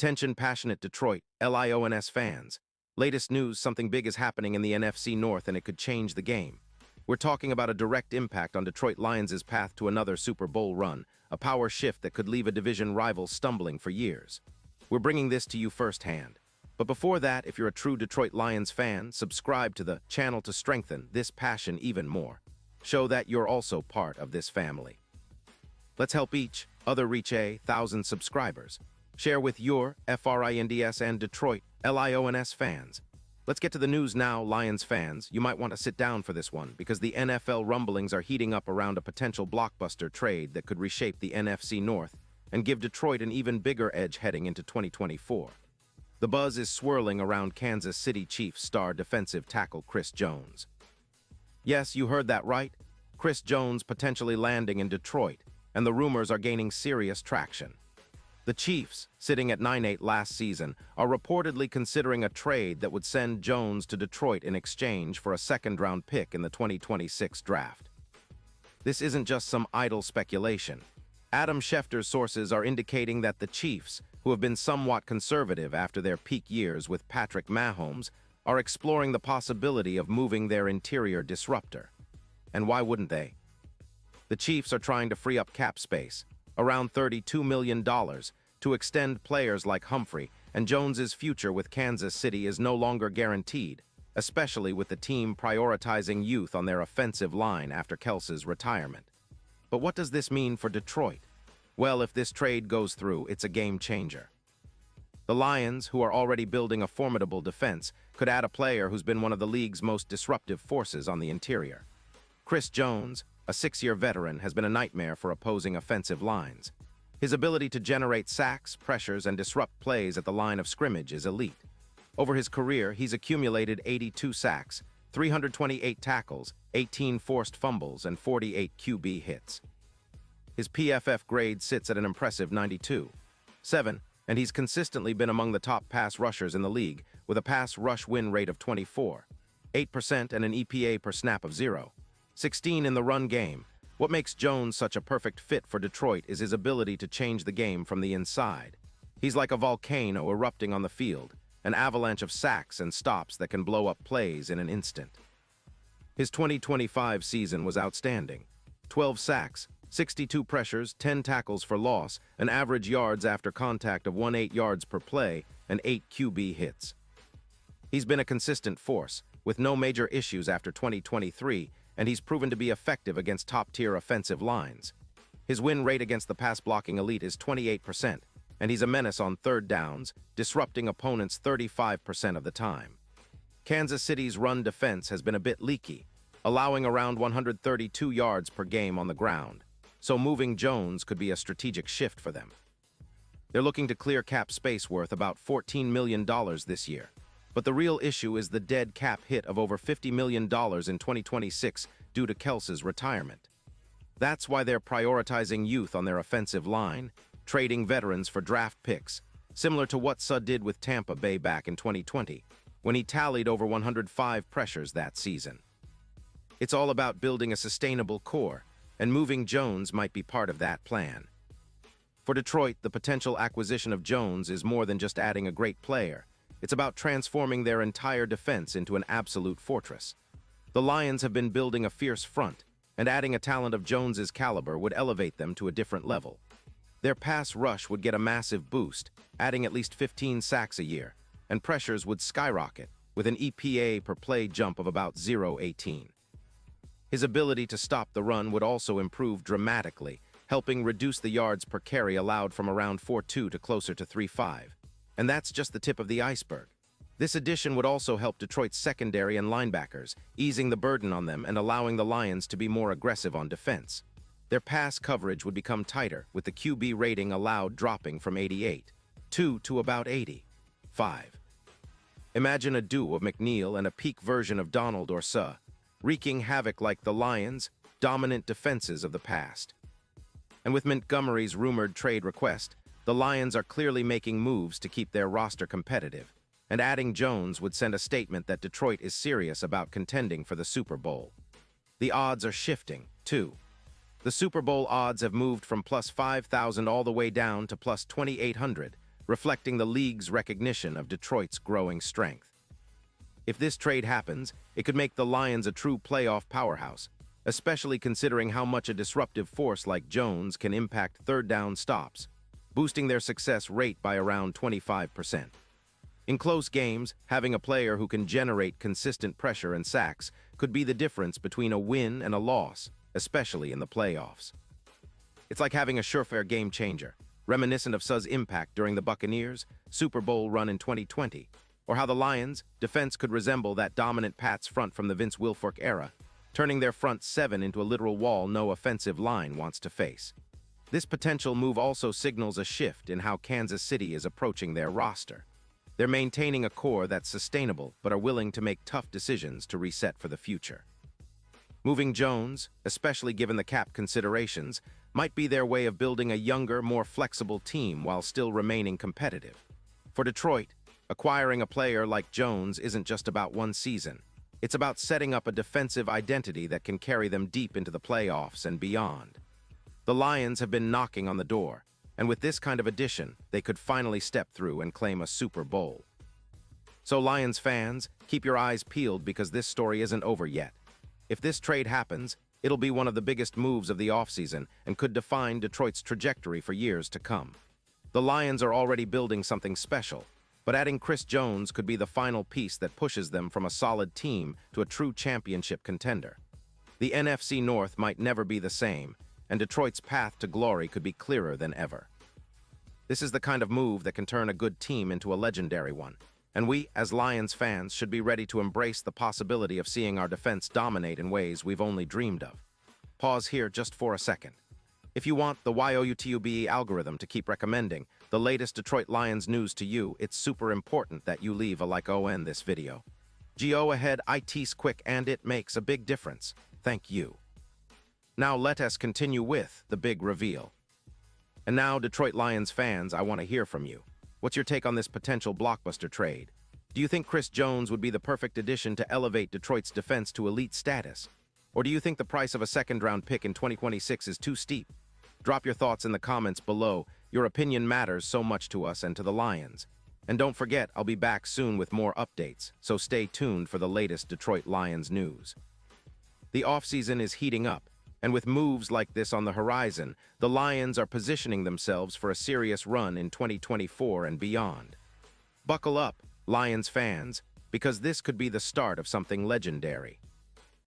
Attention passionate Detroit, Lions fans. Latest news, something big is happening in the NFC North and it could change the game. We're talking about a direct impact on Detroit Lions' path to another Super Bowl run, a power shift that could leave a division rival stumbling for years. We're bringing this to you firsthand. But before that, if you're a true Detroit Lions fan, subscribe to the channel to strengthen this passion even more. Show that you're also part of this family. Let's help each other reach 1,000 subscribers. Share with your FRINDS and Detroit LIONS fans. Let's get to the news now, Lions fans. You might want to sit down for this one because the NFL rumblings are heating up around a potential blockbuster trade that could reshape the NFC North and give Detroit an even bigger edge heading into 2024. The buzz is swirling around Kansas City Chiefs star defensive tackle Chris Jones. Yes, you heard that right. Chris Jones potentially landing in Detroit, and the rumors are gaining serious traction. The Chiefs, sitting at 9-8 last season, are reportedly considering a trade that would send Jones to Detroit in exchange for a second-round pick in the 2026 draft. This isn't just some idle speculation. Adam Schefter's sources are indicating that the Chiefs, who have been somewhat conservative after their peak years with Patrick Mahomes, are exploring the possibility of moving their interior disruptor. And why wouldn't they? The Chiefs are trying to free up cap space, around $32 million, to extend players like Humphrey, and Jones's future with Kansas City is no longer guaranteed, especially with the team prioritizing youth on their offensive line after Kelce's retirement. But what does this mean for Detroit? Well, if this trade goes through, it's a game changer. The Lions, who are already building a formidable defense, could add a player who's been one of the league's most disruptive forces on the interior. Chris Jones, a 6-year veteran, has been a nightmare for opposing offensive lines. His ability to generate sacks, pressures, and disrupt plays at the line of scrimmage is elite. Over his career, he's accumulated 82 sacks, 328 tackles, 18 forced fumbles, and 48 QB hits. His PFF grade sits at an impressive 92.7, and he's consistently been among the top pass rushers in the league, with a pass rush win rate of 24.8% and an EPA per snap of 0.16 in the run game. What makes Jones such a perfect fit for Detroit is his ability to change the game from the inside. He's like a volcano erupting on the field, an avalanche of sacks and stops that can blow up plays in an instant. His 2025 season was outstanding. 12 sacks, 62 pressures, 10 tackles for loss, an average yards after contact of 18 yards per play, and 8 QB hits. He's been a consistent force, with no major issues after 2023, and he's proven to be effective against top-tier offensive lines. His win rate against the pass-blocking elite is 28%, and he's a menace on third downs, disrupting opponents 35% of the time. Kansas City's run defense has been a bit leaky, allowing around 132 yards per game on the ground, so moving Jones could be a strategic shift for them. They're looking to clear cap space worth about $14 million this year. But the real issue is the dead cap hit of over $50 million in 2026 due to Kelce's retirement. That's why they're prioritizing youth on their offensive line, trading veterans for draft picks, similar to what Sud did with Tampa Bay back in 2020, when he tallied over 105 pressures that season. It's all about building a sustainable core, and moving Jones might be part of that plan. For Detroit, the potential acquisition of Jones is more than just adding a great player. It's about transforming their entire defense into an absolute fortress. The Lions have been building a fierce front, and adding a talent of Jones's caliber would elevate them to a different level. Their pass rush would get a massive boost, adding at least 15 sacks a year, and pressures would skyrocket, with an EPA per play jump of about 0.18. His ability to stop the run would also improve dramatically, helping reduce the yards per carry allowed from around 4.2 to closer to 3.5. And that's just the tip of the iceberg. This addition would also help Detroit's secondary and linebackers, easing the burden on them and allowing the Lions to be more aggressive on defense. Their pass coverage would become tighter, with the QB rating allowed dropping from 88.2 to about 80.5. Imagine a duo of McNeil and a peak version of Donald or Suh, wreaking havoc like the Lions' dominant defenses of the past. And with Montgomery's rumored trade request, the Lions are clearly making moves to keep their roster competitive, and adding Jones would send a statement that Detroit is serious about contending for the Super Bowl. The odds are shifting, too. The Super Bowl odds have moved from plus 5,000 all the way down to plus 2,800, reflecting the league's recognition of Detroit's growing strength. If this trade happens, it could make the Lions a true playoff powerhouse, especially considering how much a disruptive force like Jones can impact third-down stops, boosting their success rate by around 25%. In close games, having a player who can generate consistent pressure and sacks could be the difference between a win and a loss, especially in the playoffs. It's like having a surefire game changer, reminiscent of Suh's impact during the Buccaneers' Super Bowl run in 2020, or how the Lions' defense could resemble that dominant Pats front from the Vince Wilfork era, turning their front seven into a literal wall no offensive line wants to face. This potential move also signals a shift in how Kansas City is approaching their roster. They're maintaining a core that's sustainable but are willing to make tough decisions to reset for the future. Moving Jones, especially given the cap considerations, might be their way of building a younger, more flexible team while still remaining competitive. For Detroit, acquiring a player like Jones isn't just about one season. It's about setting up a defensive identity that can carry them deep into the playoffs and beyond. The Lions have been knocking on the door, and with this kind of addition, they could finally step through and claim a Super Bowl. So Lions fans, keep your eyes peeled because this story isn't over yet. If this trade happens, it'll be one of the biggest moves of the offseason and could define Detroit's trajectory for years to come. The Lions are already building something special, but adding Chris Jones could be the final piece that pushes them from a solid team to a true championship contender. The NFC North might never be the same, and Detroit's path to glory could be clearer than ever. This is the kind of move that can turn a good team into a legendary one, and we, as Lions fans, should be ready to embrace the possibility of seeing our defense dominate in ways we've only dreamed of. Pause here just for a second. If you want the YOUTUBE algorithm to keep recommending the latest Detroit Lions news to you, it's super important that you leave a like on this video. Go ahead, it's quick and it makes a big difference. Thank you. Now let us continue with the big reveal. And now, Detroit Lions fans, I want to hear from you. What's your take on this potential blockbuster trade? Do you think Chris Jones would be the perfect addition to elevate Detroit's defense to elite status? Or do you think the price of a second-round pick in 2026 is too steep? Drop your thoughts in the comments below. Your opinion matters so much to us and to the Lions. And don't forget, I'll be back soon with more updates, so stay tuned for the latest Detroit Lions news. The offseason is heating up, and with moves like this on the horizon, the Lions are positioning themselves for a serious run in 2024 and beyond. Buckle up, Lions fans, because this could be the start of something legendary.